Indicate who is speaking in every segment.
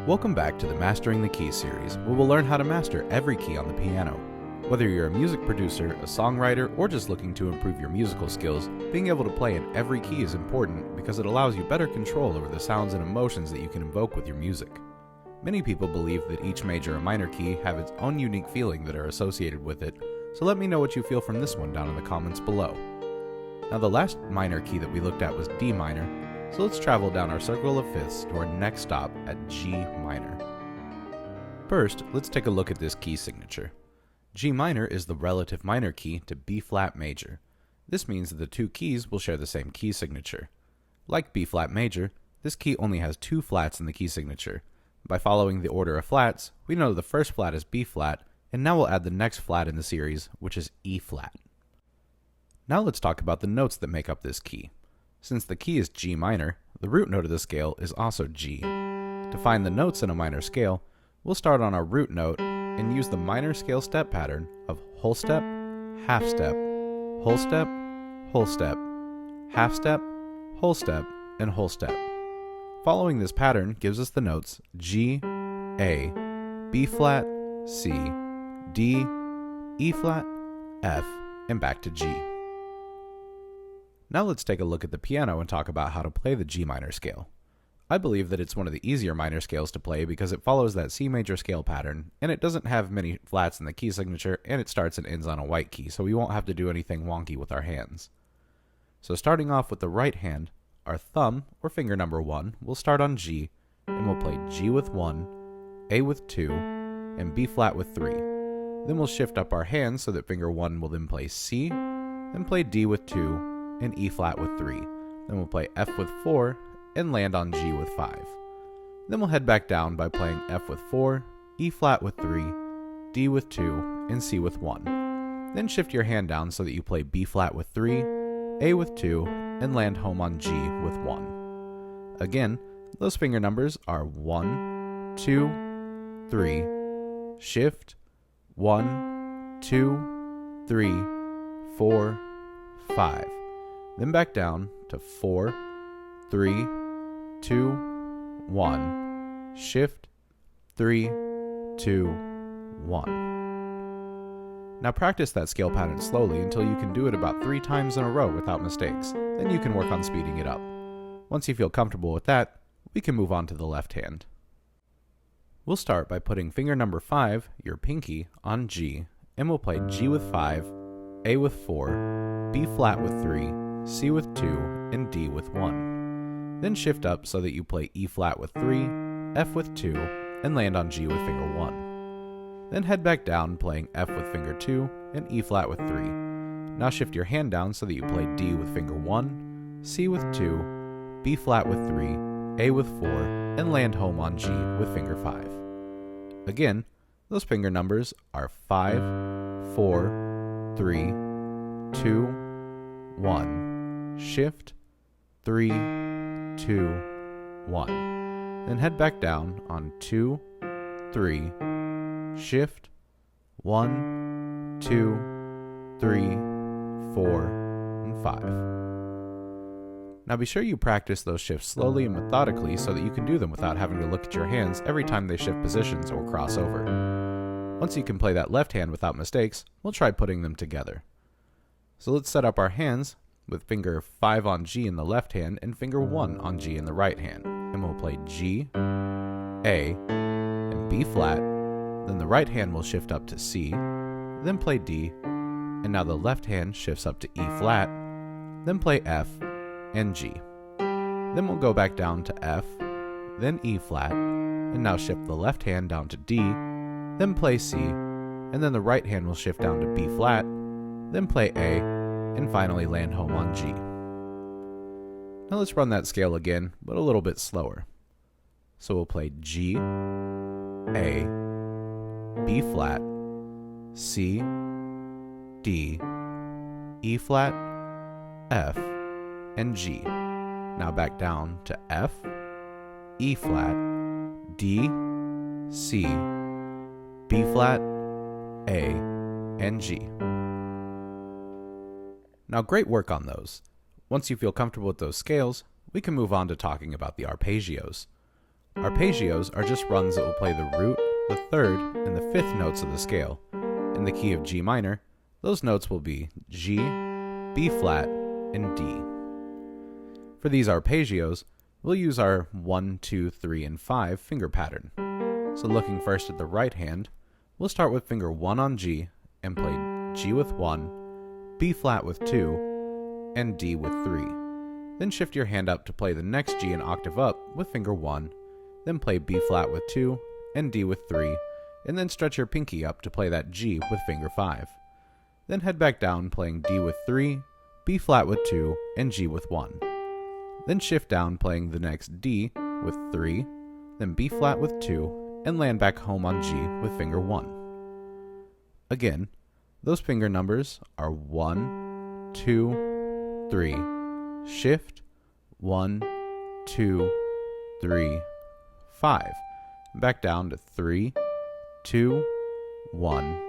Speaker 1: Welcome back to the Mastering the Keys series, where we'll learn how to master every key on the piano. Whether you're a music producer, a songwriter, or just looking to improve your musical skills, being able to play in every key is important because it allows you better control over the sounds and emotions that you can invoke with your music. Many people believe that each major and minor key have its own unique feeling that are associated with it, so let me know what you feel from this one down in the comments below. Now the last minor key that we looked at was D minor, so let's travel down our circle of fifths to our next stop at G minor. First, let's take a look at this key signature. G minor is the relative minor key to B flat major. This means that the two keys will share the same key signature. Like B flat major, this key only has two flats in the key signature. By following the order of flats, we know the first flat is B flat, and now we'll add the next flat in the series, which is E flat. Now let's talk about the notes that make up this key. Since the key is G minor, the root note of the scale is also G. To find the notes in a minor scale, we'll start on our root note and use the minor scale step pattern of whole step, half step, whole step, whole step, half step, whole step, and whole step. Following this pattern gives us the notes G, A, B flat, C, D, E flat, F, and back to G. Now let's take a look at the piano and talk about how to play the G minor scale. I believe that it's one of the easier minor scales to play because it follows that C major scale pattern, and it doesn't have many flats in the key signature, and it starts and ends on a white key, so we won't have to do anything wonky with our hands. So starting off with the right hand, our thumb, or finger number 1, will start on G, and we'll play G with 1, A with 2, and B flat with 3. Then we'll shift up our hands so that finger 1 will then play C, then play D with 2, and E flat with 3. Then we'll play F with 4 and land on G with 5. Then we'll head back down by playing F with 4, E flat with 3, D with 2, and C with 1. Then shift your hand down so that you play B flat with 3, A with 2, and land home on G with 1. Again, those finger numbers are 1, 2, 3, shift, 1, 2, 3, 4, 5. Then back down to 4, 3, 2, 1, shift, 3, 2, 1. Now practice that scale pattern slowly until you can do it about 3 times in a row without mistakes. Then you can work on speeding it up. Once you feel comfortable with that, we can move on to the left hand. We'll start by putting finger number 5, your pinky, on G, and we'll play G with 5, A with 4, B flat with 3, C with 2, and D with 1. Then shift up so that you play E flat with 3, F with 2, and land on G with finger 1. Then head back down playing F with finger 2 and E flat with 3. Now shift your hand down so that you play D with finger 1, C with 2, B flat with 3, A with 4, and land home on G with finger 5. Again, those finger numbers are 5, 4, 3, 2, 1. Shift, 3, 2, 1. Then head back down on 2, 3, shift, 1, 2, 3, 4, and 5. Now be sure you practice those shifts slowly and methodically so that you can do them without having to look at your hands every time they shift positions or cross over. Once you can play that left hand without mistakes, we'll try putting them together. So let's set up our hands with finger 5 on G in the left hand and finger 1 on G in the right hand. And we'll play G, A, and B flat. Then the right hand will shift up to C, then play D, and now the left hand shifts up to E flat, then play F and G. Then we'll go back down to F, then E flat, and now shift the left hand down to D, then play C, and then the right hand will shift down to B flat, then play A, and finally land home on G. Now let's run that scale again, but a little bit slower. So we'll play G, A, B flat, C, D, E flat, F, and G. Now back down to F, E flat, D, C, B flat, A, and G. Now great work on those. Once you feel comfortable with those scales, we can move on to talking about the arpeggios. Arpeggios are just rungs that will play the root, the third, and the fifth notes of the scale. In the key of G minor, those notes will be G, B flat, and D. For these arpeggios, we'll use our 1, 2, 3, and 5 finger pattern. So looking first at the right hand, we'll start with finger 1 on G and play G with 1, B flat with 2, and D with 3. Then shift your hand up to play the next G an octave up with finger 1, then play B flat with 2 and D with 3, and then stretch your pinky up to play that G with finger 5. Then head back down playing D with 3, B flat with 2, and G with 1. Then shift down playing the next D with 3, then B flat with 2, and land back home on G with finger 1. Again, those finger numbers are 1, 2, 3, shift, 1, 2, 3, 5. Back down to 3, 2, 1,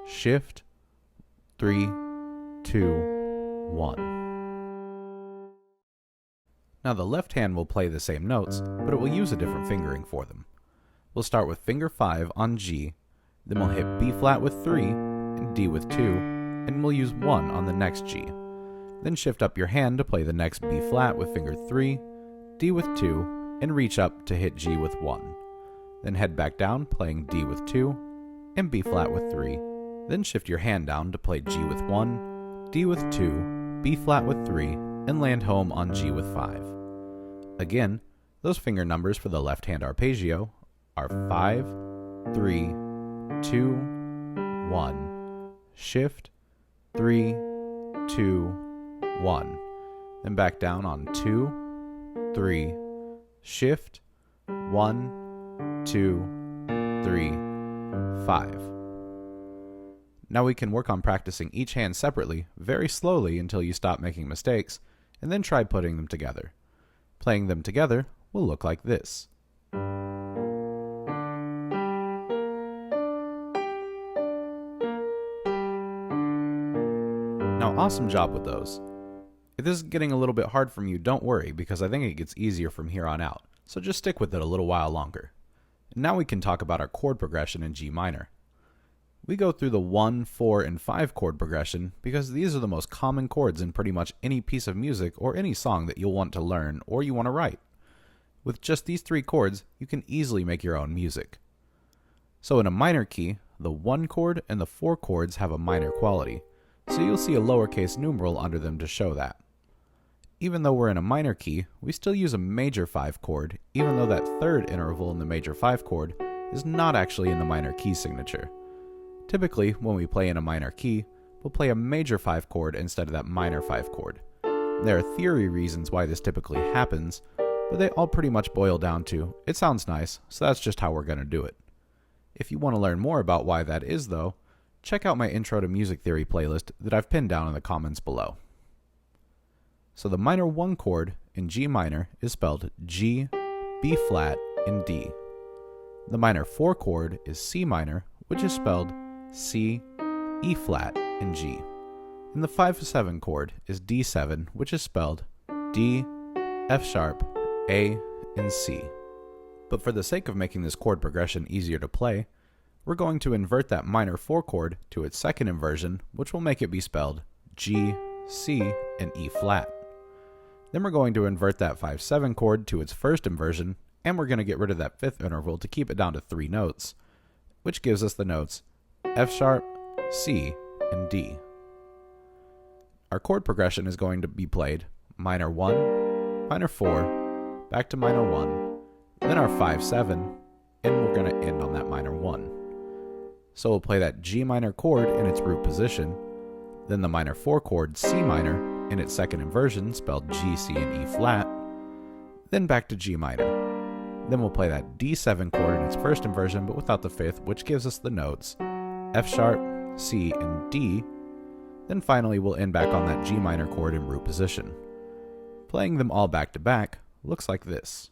Speaker 1: shift, 3, 2, 1. Now the left hand will play the same notes, but it will use a different fingering for them. We'll start with finger 5 on G, then we'll hit B flat with 3 and D with 2, and we'll use 1 on the next G. Then shift up your hand to play the next B flat with finger 3, D with 2, and reach up to hit G with 1. Then head back down playing D with 2 and B flat with 3. Then shift your hand down to play G with 1, D with 2, B flat with 3, and land home on G with 5. Again, those finger numbers for the left hand arpeggio are 5, 3, 2, 1, shift, 3, 2, 1. Then back down on 2, 3, shift, 1, 2, 3, 5. Now we can work on practicing each hand separately, very slowly until you stop making mistakes, and then try putting them together. Playing them together will look like this. Now, awesome job with those. If this is getting a little bit hard from you, don't worry, because I think it gets easier from here on out, so just stick with it a little while longer. Now we can talk about our chord progression in G minor. We go through the 1, 4, and 5 chord progression because these are the most common chords in pretty much any piece of music or any song that you'll want to learn or you want to write. With just these 3 chords, you can easily make your own music. So in a minor key, the 1 chord and the 4 chords have a minor quality, so you'll see a lowercase numeral under them to show that. Even though we're in a minor key, we still use a major 5 chord, even though that third interval in the major 5 chord is not actually in the minor key signature. Typically, when we play in a minor key, we'll play a major 5 chord instead of that minor 5 chord. There are theory reasons why this typically happens, but they all pretty much boil down to, it sounds nice, so that's just how we're going to do it. If you want to learn more about why that is though, check out my Intro to Music Theory playlist that I've pinned down in the comments below. So the minor 1 chord in G minor is spelled G, B flat, and D. The minor 4 chord is C minor, which is spelled C, E flat, and G. And the 5-7 chord is D7, which is spelled D, F sharp, A, and C. But for the sake of making this chord progression easier to play, we're going to invert that minor 4 chord to its second inversion, which will make it be spelled G, C, and E flat. Then we're going to invert that 5-7 chord to its first inversion, and we're going to get rid of that 5th interval to keep it down to 3 notes, which gives us the notes F sharp, C, and D. Our chord progression is going to be played minor 1, minor 4, back to minor 1, then our 5-7, and we're going to end on that minor 1. So we'll play that G minor chord in its root position, then the minor 4 chord C minor in its second inversion spelled G, C, and E flat, then back to G minor. Then we'll play that D7 chord in its first inversion but without the 5th, which gives us the notes F sharp, C, and D. Then finally we'll end back on that G minor chord in root position. Playing them all back to back looks like this.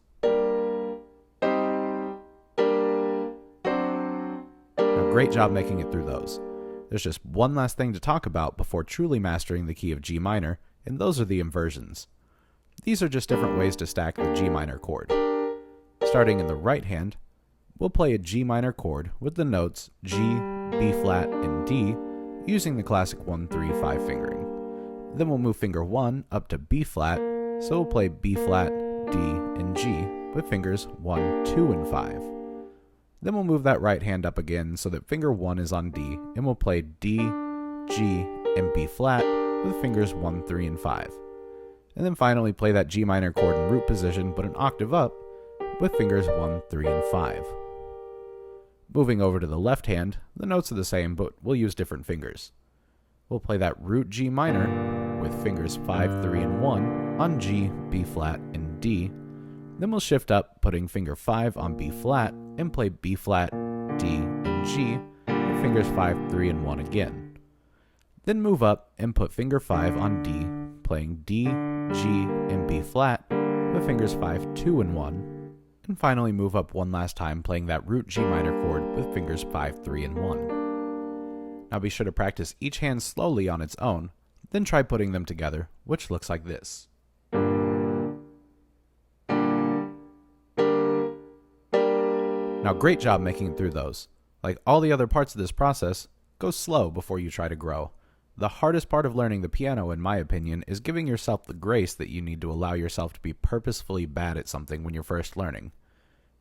Speaker 1: Now, great job making it through those. There's just one last thing to talk about before truly mastering the key of G minor, and those are the inversions. These are just different ways to stack the G minor chord. Starting in the right hand, we'll play a G minor chord with the notes G, B flat, and D using the classic 1-3-5 fingering. Then we'll move finger 1 up to B flat, so we'll play B flat, D, and G with fingers 1, 2, and 5. Then we'll move that right hand up again so that finger 1 is on D, and we'll play D, G, and B flat with fingers 1, 3, and 5. And then finally play that G minor chord in root position but an octave up with fingers 1, 3, and 5. Moving over to the left hand, the notes are the same but we'll use different fingers. We'll play that root G minor with fingers 5, 3, and 1 on G, B flat, and D. Then we'll shift up, putting finger 5 on B flat, and play B flat, D, and G with fingers 5, 3, and 1 again. Then move up and put finger 5 on D, playing D, G, and B flat with fingers 5, 2, and 1. And finally move up one last time, playing that root G minor chord with fingers 5, 3, and 1. Now be sure to practice each hand slowly on its own, then try putting them together, which looks like this. Now great job making it through those. Like all the other parts of this process, go slow before you try to grow. The hardest part of learning the piano, in my opinion, is giving yourself the grace that you need to allow yourself to be purposefully bad at something when you're first learning.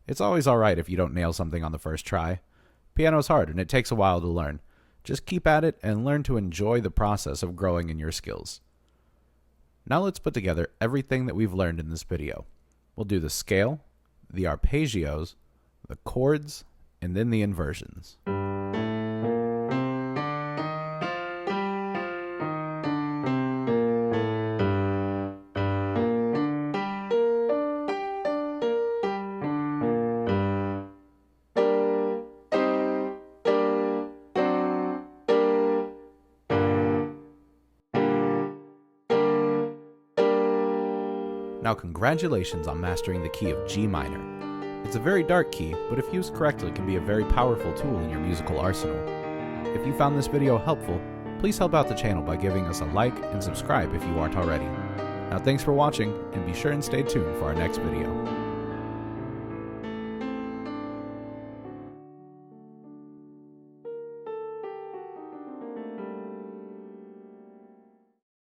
Speaker 1: It's always alright if you don't nail something on the first try. Piano's hard and it takes a while to learn. Just keep at it and learn to enjoy the process of growing in your skills. Now let's put together everything that we've learned in this video. We'll do the scale, the arpeggios, the chords, and then the inversions. Now congratulations on mastering the key of G minor. It's a very dark key, but if used correctly can be a very powerful tool in your musical arsenal. If you found this video helpful, please help out the channel by giving us a like and subscribe if you aren't already. Now thanks for watching, and be sure and stay tuned for our next video.